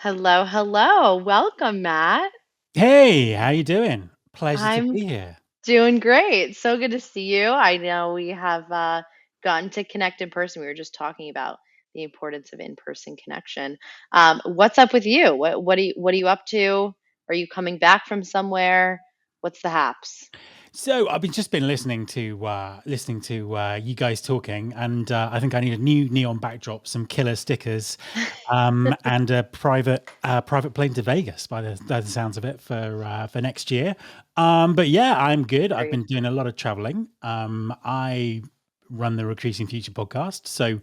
Hello, hello. Welcome, Matt. Hey, how you doing? Pleasure to I'm be here. doing great. So good to see you. I know we have gotten to connect in person. We were just talking about the importance of in-person connection. What's up with you? What are you up to? Are you coming back from somewhere? What's the haps? So I've been just been listening to you guys talking, and I think I need a new neon backdrop, some killer stickers, and a private plane to Vegas by the sounds of it for next year. But yeah, I'm good. I've Great. been doing a lot of traveling. I run the Recruiting Future podcast, so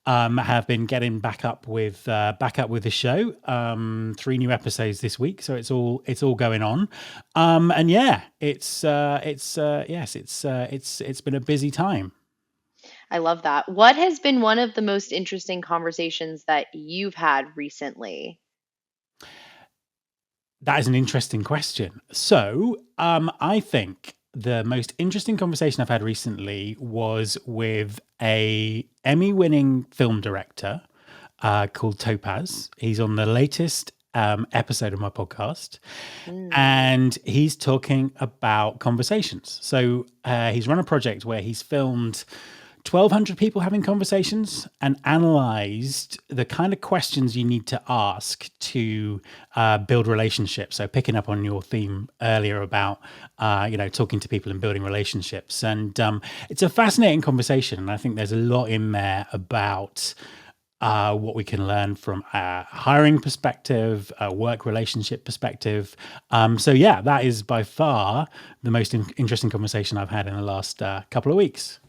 have been getting back up with the show. Three new episodes this week, so it's all going on. And yeah, it's been a busy time. I love that. What has been one of the most interesting conversations that you've had recently? That is an interesting question. So, I think the most interesting conversation I've had recently was with a Emmy-winning film director called Topaz. He's on the latest episode of my podcast, Mm. and he's talking about conversations. So he's run a project where he's filmed 1,200 people having conversations and analyzed the kind of questions you need to ask to build relationships. So picking up on your theme earlier about talking to people and building relationships, and it's a fascinating conversation. And I think there's a lot in there about what we can learn from a hiring perspective, a work relationship perspective. So yeah, that is by far the most interesting conversation I've had in the last couple of weeks.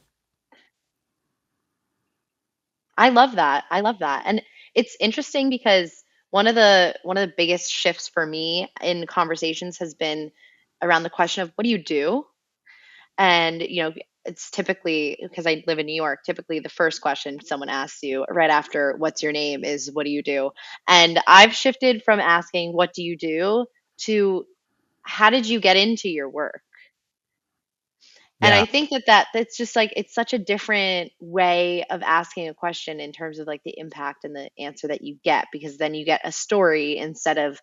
I love that. I love that. And it's interesting because one of the biggest shifts for me in conversations has been around the question of what do you do? And it's typically because I live in New York, typically the first question someone asks you right after what's your name is what do you do? And I've shifted from asking what do you do to how did you get into your work? And Yeah, I think that's just like it's such a different way of asking a question in terms of like the impact and the answer that you get because then you get a story instead of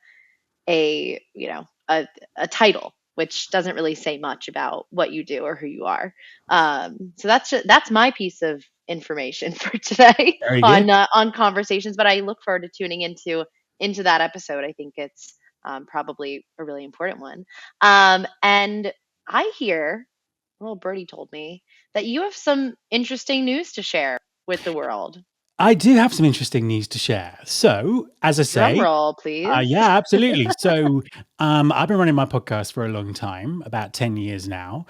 a, a title, which doesn't really say much about what you do or who you are. So that's my piece of information for today very good. on conversations. But I look forward to tuning into that episode. I think it's probably a really important one. And I hear little birdie told me that you have some interesting news to share with the world. I do have some interesting news to share. So, as I Drum say, roll, please. yeah, absolutely. So, I've been running my podcast for a long time, about 10 years now.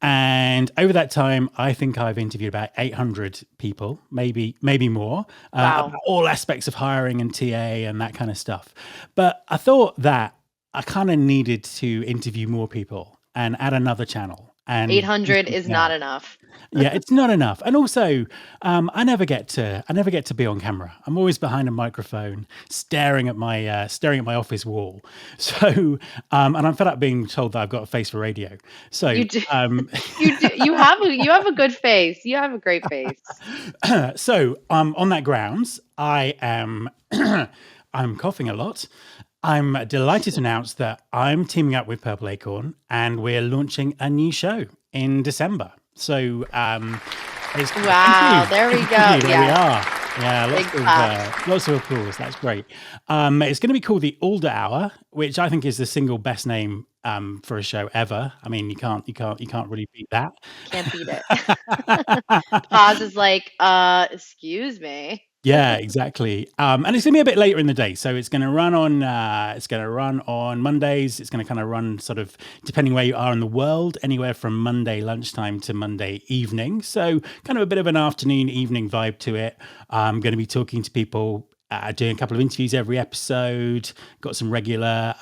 And over that time, I think I've interviewed about 800 people, maybe more, Wow. about all aspects of hiring and TA and that kind of stuff. But I thought that I kind of needed to interview more people and add another channel and do 800 is something not else. enough. Yeah, it's not enough. And also, I never get to be on camera. I'm always behind a microphone, staring at my office wall. So, and I'm fed up being told that I've got a face for radio. So, You do you have a good face. You have a great face. on that grounds, I am I'm coughing a lot. I'm delighted to announce that I'm teaming up with Purple Acorn and we're launching a new show in December. So thank you, Wow, there we thank go. you. There we Yes, are. Yeah, big claps. lots of applause. That's great. It's going to be called the ALDER Hour, which I think is the single best name for a show ever. I mean, you can't really beat that. Can't beat it. Pause is like, excuse me. Yeah, exactly. And it's gonna be a bit later in the day, so it's gonna run on Mondays. It's gonna kind of run sort of depending where you are in the world, anywhere from Monday lunchtime to Monday evening. So kind of a bit of an afternoon evening vibe to it. I'm going to be talking to people. Doing a couple of interviews every episode. Got some regular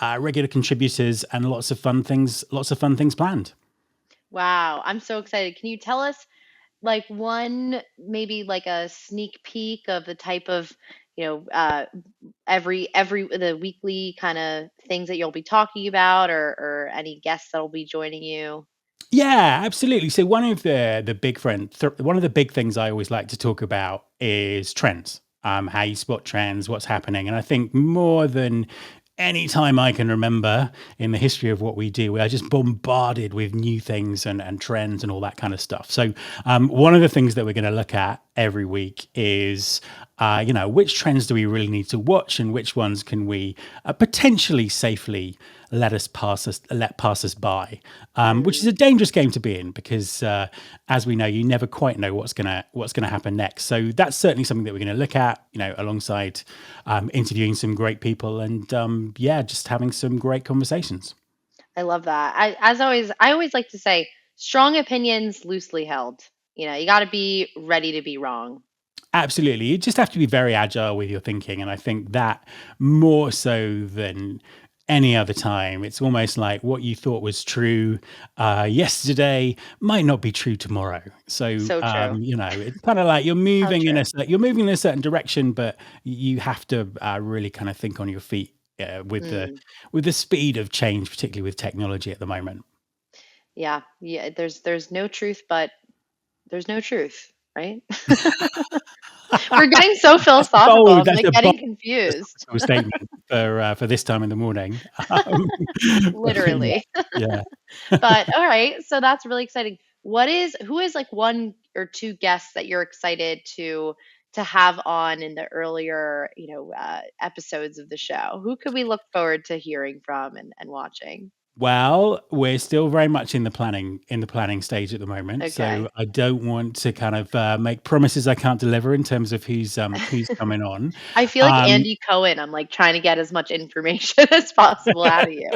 contributors and lots of fun things. Lots of fun things planned. Wow, I'm so excited. Can you tell us like one maybe like a sneak peek of the type of you know uh every the weekly kind of things that you'll be talking about or any guests that'll be joining you? Yeah, absolutely. So one of the big things I always like to talk about is trends. how you spot trends, what's happening. And I think more than any time I can remember in the history of what we do, we are just bombarded with new things and trends and all that kind of stuff. So, one of the things that we're going to look at every week is, which trends do we really need to watch, and which ones can we potentially safely let pass us by, which is Mm, a dangerous game to be in because, as we know, you never quite know what's gonna happen next. So that's certainly something that we're going to look at, alongside interviewing some great people and yeah, just having some great conversations. I love that. As always, I always like to say, strong opinions loosely held. You got to be ready to be wrong. Absolutely. You just have to be very agile with your thinking. And I think that more so than any other time, it's almost like what you thought was true yesterday might not be true tomorrow. So, So true. it's kind of like How true. you're moving in a certain direction, but you have to really kind of think on your feet Mm, with the speed of change, particularly with technology at the moment. yeah, yeah. There's no truth, but there's no truth, right? We're getting so philosophical. I'm That's like a bold getting confused. statement for this time in the morning. But yeah, Literally. yeah. But all right, so that's really exciting. Who is like one or two guests that you're excited to have on in the earlier, episodes of the show? Who could we look forward to hearing from and watching? Well, we're still very much in the planning stage at the moment, so Okay. I don't want to kind of make promises I can't deliver in terms of who's coming on. I feel like Um, Andy Cohen. I'm like trying to get as much information as possible out of you.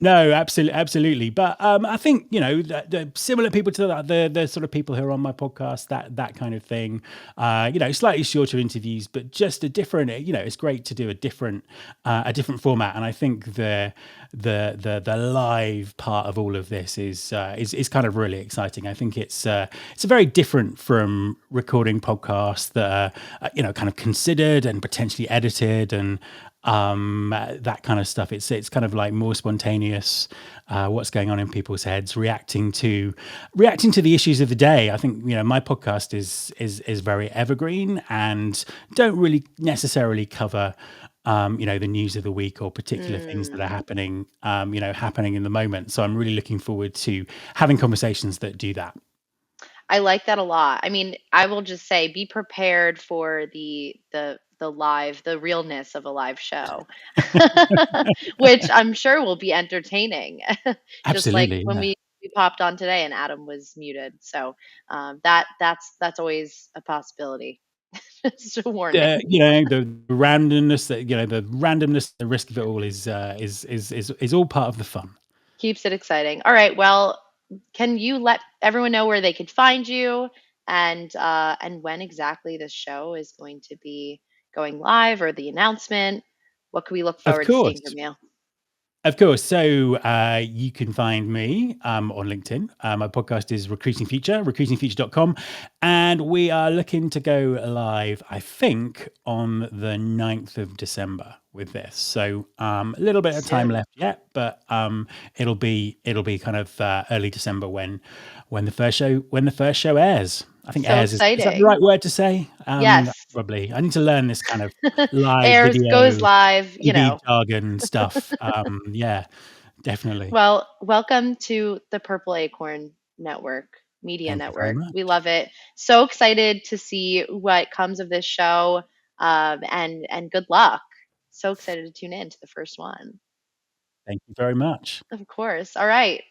no, absolutely. But I think the similar people to the sort of people who are on my podcast, that kind of thing. Slightly shorter interviews, but just a different. It's great to do a different format, and I think the live part of all of this is kind of really exciting. I think it's very different from recording podcasts that are kind of considered and potentially edited and that kind of stuff. It's kind of like more spontaneous, what's going on in people's heads, reacting to the issues of the day. I think my podcast is very evergreen and don't really necessarily cover the news of the week or particular things that are Mm. happening in the moment. So I'm really looking forward to having conversations that do that. I like that a lot. I mean, I will just say be prepared for the realness of a live show. Which I'm sure will be entertaining. Just like Absolutely, when yeah. we popped on today and Adam was muted. So, that's always a possibility. Just a The warning. you know the randomness that the randomness, the risk of it all is all part of the fun. Keeps it exciting. All right, well, can you let everyone know where they could find you and when exactly the show is going to be going live or the announcement? What can we look Of forward to seeing course. from you? Of course. So you can find me on LinkedIn. My podcast is Recruiting Future, recruitingfuture.com. And we are looking to go live, I think, on the 9th of December with this. So a little bit of time Soon. left yet, but it'll be kind of early December when the first show airs. I think So airs is that the right exciting. word to say? Yes. Probably. I need to learn this kind of live Airs goes video live, TV jargon stuff. Yeah, definitely. Well, welcome to the Purple Acorn Media Thank you very Network. We much. love it. So excited to see what comes of this show, and good luck. So excited to tune in to the first one. Thank you very much. Of course. All right.